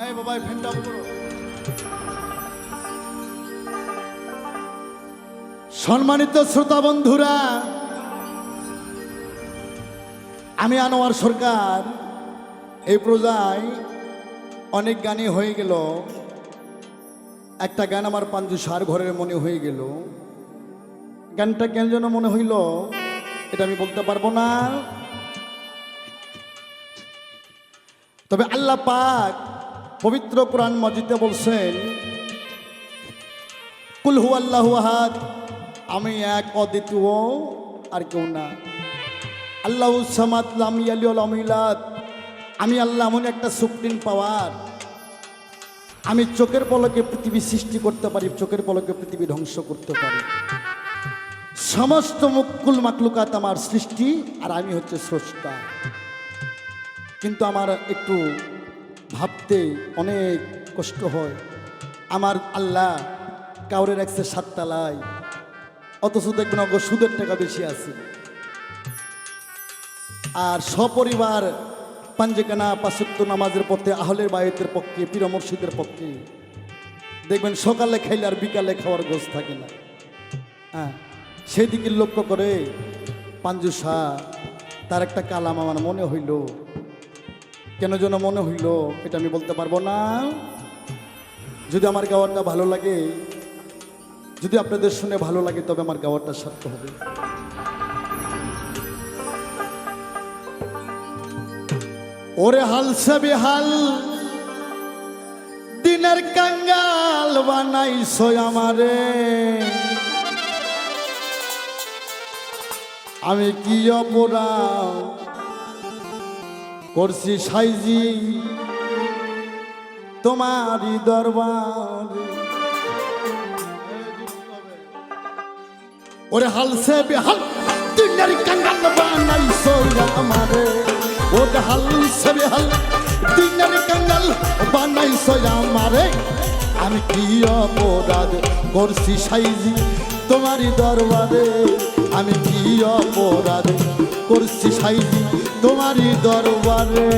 এই বাবা ফ্যানটা অফ করো। সম্মানিত শ্রোতা বন্ধুরা, আমি আনোয়ার সরকার। এই প্রজায় অনেক গানই হয়ে গেল, একটা গান আমার পাঞ্জু সার ঘরের মনে হয়ে গেল। গানটা কেন যেন মনে হইল এটা আমি বলতে পারবো না, তবে আল্লাহ পাক পবিত্র কোরআন মাজিদে বলছেন, কুল হুয়াল্লাহু আহাদ, আমি এক, অদ্বিতীয়, আর কেউ না। আল্লাহু সামাদ, লাম ইয়ালিদ ওয়া লাম ইউলাদ। আমি আল্লাহ এমন একটা সুপ্রিম পাওয়ার, আমি চোখের পলকে পৃথিবী সৃষ্টি করতে পারি, চোখের পলকে পৃথিবী ধ্বংস করতে পারি। সমস্ত মুকুল মাকলুকাত আমার সৃষ্টি, আর আমি হচ্ছে স্রষ্টা। কিন্তু আমার একটু ভাবতে অনেক কষ্ট হয়, আমার আল্লাহ কাউরে রাখছে 7 তলায়, অথচ দেখবেন অগ সুদের টাকা বেশি আছে। আর সপরিবার পাঞ্জেকানা 5 ওয়াক্ত নামাজের পথে, আহলের বায়তের পক্ষে, পীর মুর্শিদের পক্ষে দেখবেন সকালে খাইলে আর বিকালে খাওয়ার গোছ থাকে না। হ্যাঁ, সেই দিকে লক্ষ্য করে পাঞ্জু শাহ তার একটা কালাম আমার মনে হইল। কেন যেন মনে হইল এটা আমি বলতে পারবো না। যদি আমার গাওয়াটা ভালো লাগে, যদি আপনাদের শুনে ভালো লাগে, তবে আমার গাওয়াটা সার্থক হবে। ওরে হালসে বেহাল দিনের কাঙ্গাল বানাইছো আমারে, আমি কি অপরাধ করছি সাইজি তোমারই দরবারে। ওরে হালসে বেহাল দিনের কাঙ্গাল বানাইছো আমারে, ওরে হালসে বেহাল দিনের কাঙ্গাল বানাইছো আমারে, আমি কি অপরাধ করছি সাইজি তোমারই দরবারে, আমি কি অপরাধ করছি সাইজি তোমারই দরবারে।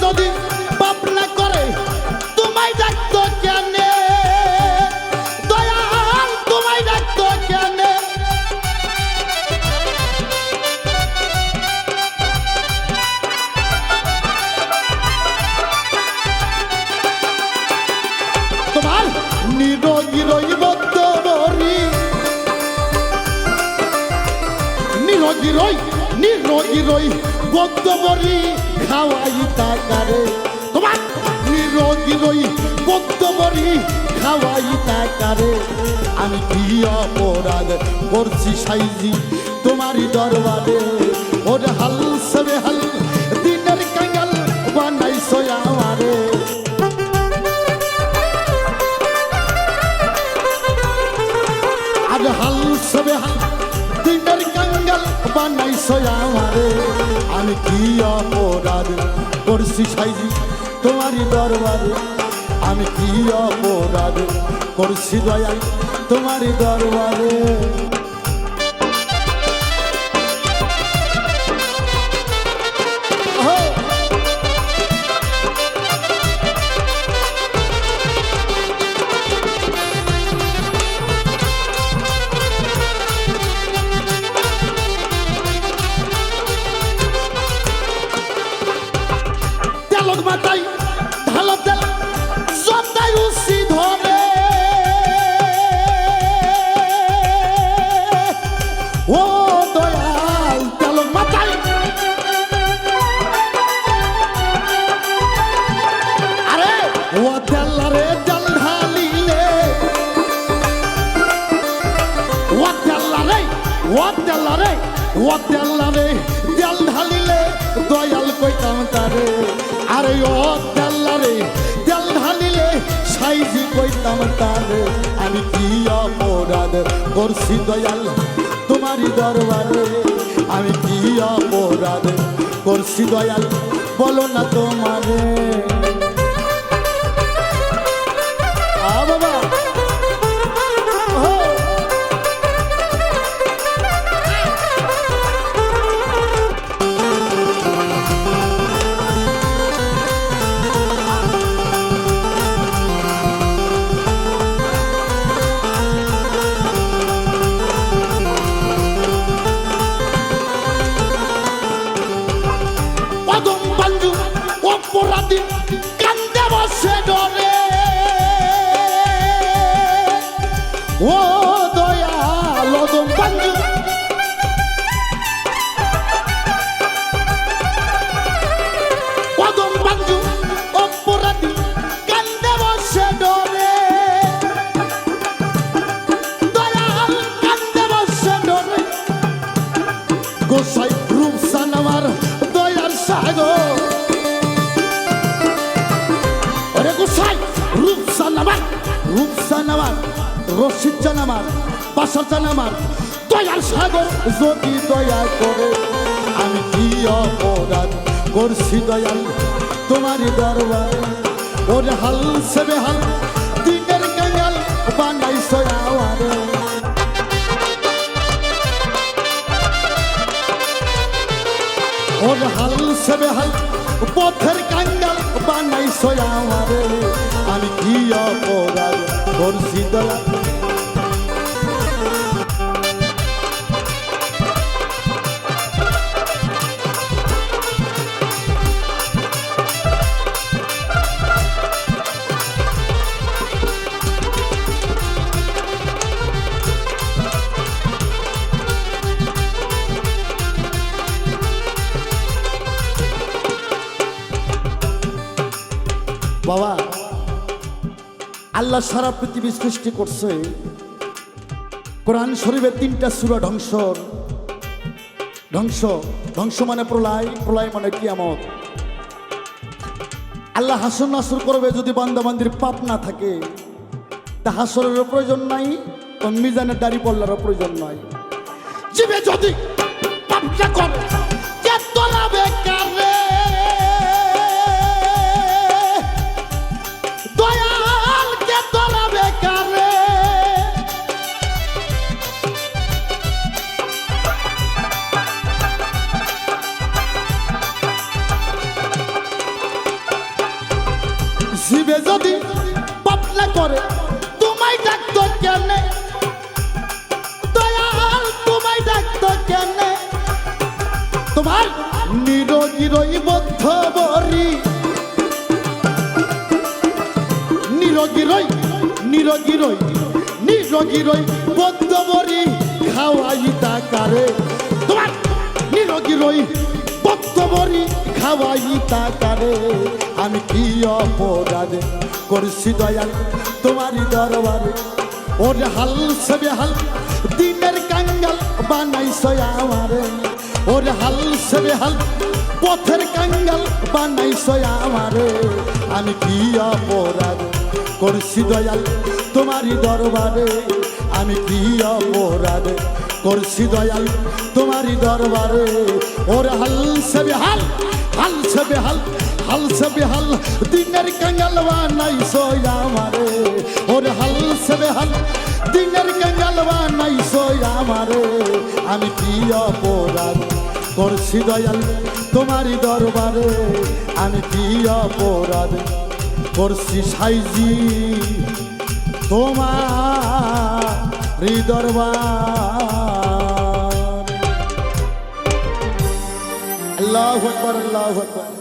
যদি পাপ না করে তোমায় ডাকতো কেনে, দয়াল তোমায় ডাকতো কেনে, তোমার নিরোগী রইব তোরি, নিরোগী রই বদ্ধবরি খাওয়াই তাকারে, তোমার নিরোগী রই বদ্ধবরি খাওয়াই তাকারে, আমি কি অপরাধ করছি সাইজি তোমারই দরবারে। ওরে হালসে বেহাল দিনের কাঙ্গাল বানাইছো আমারে, আর হালসে বেহাল দিনের কাঙ্গাল বানাইছো আমারে, আমি কি অপরাধ করছি সাইজি তোমারই দরবারে, আমি কি অপরাধ করছি দয়াল তোমারই দরবারে। মাথায় ঢালো তেল জন্দাই উসি ধরে, ও দয়াল তেল মাথায়, আরে ও তেল রে তেল ঢালিলে, ও তেল রে ও তেল রে ও তেল রে তেল ঢালিলে দয়াল কইতাম তারে, আরে ও তেল রে তেল ঢালিলে সাইজি কইতাম তারে, আমি কি অপরাধ করছি দয়াল তোমার তোমারই দরবারে আমি কি অপরাধ করছি দয়াল বলো না তোমারে বাবা অপরাধী কান্দে বসে ডরে ও দয়াল অদম বন্ধু অদম বন্ধু অপরাধী কান্দে বসে ডরে দয়াল কান্দে বসে ডরে গোসাই রূপসান আমার দয়ার সাগর রূপসান আমার রশিদ জান আমার বাসার জান আমার দয়ার সাগর যদি দয়া করে আমি কি অপরাধ করছি দয়াল তোমারই দরবারে ওরে হাল সে বেহাল দিনের কাঙাল বানাইছো আমারে ওরে হাল সে বেহাল পথের কাঙ্গাল বানাইছো আমারে আমি কি অপরাধ করছি দয়াল বাবা আল্লাহ সারা পৃথিবী সৃষ্টি করছে কোরআন শরীফের 3টা সূরা ধ্বংস মানে প্রলয় মানে কিয়ামত আল্লাহ হাসর নাসর করবে যদি বান্দাবান্দির পাপ না থাকে তা হাসরেরও প্রয়োজন নাই ও মিজানের দাড়ি পল্লারও প্রয়োজন নাই জীবে যদি পাপটা করে কে তোলাবে কারে জীবে যদি পাপ না করে তোমায় ডাকতো কেন দয়াল তোমায় ডাকতো কেন তোমার নিরোগী বদ্ধ বরি নিরোগী বদ্ধ বরি খাওয়াই তাকারে তোমার নিরোগী বদ্ধ বরি খাওয়াই তাকারে আমি কি অপরাধ করছি দয়াল তোমারই দরবারে ওরে হাল সে বেহাল দিনের কাঙ্গাল বানাইছো আমারে ওরে হাল সে বেহাল পথের কাঙ্গাল বানাইছো আমারে আমি কি অপরাধ করছি দয়াল তোমারই দরবারে আমি কি অপরাধ করছি দয়াল তোমারই দরবারে ওরে হাল সে বেহাল দিনের কাঙ্গাল বানাইছো আমারে ওরে হাল সে বেহাল দিনের কাঙ্গাল বানাইছো আমারে আমি কি অপরাধ করছি দয়াল তোমারই দরবারে আমি কি অপরাধ করছি সাইজি তোমারই দরবার আল্লাহু আকবার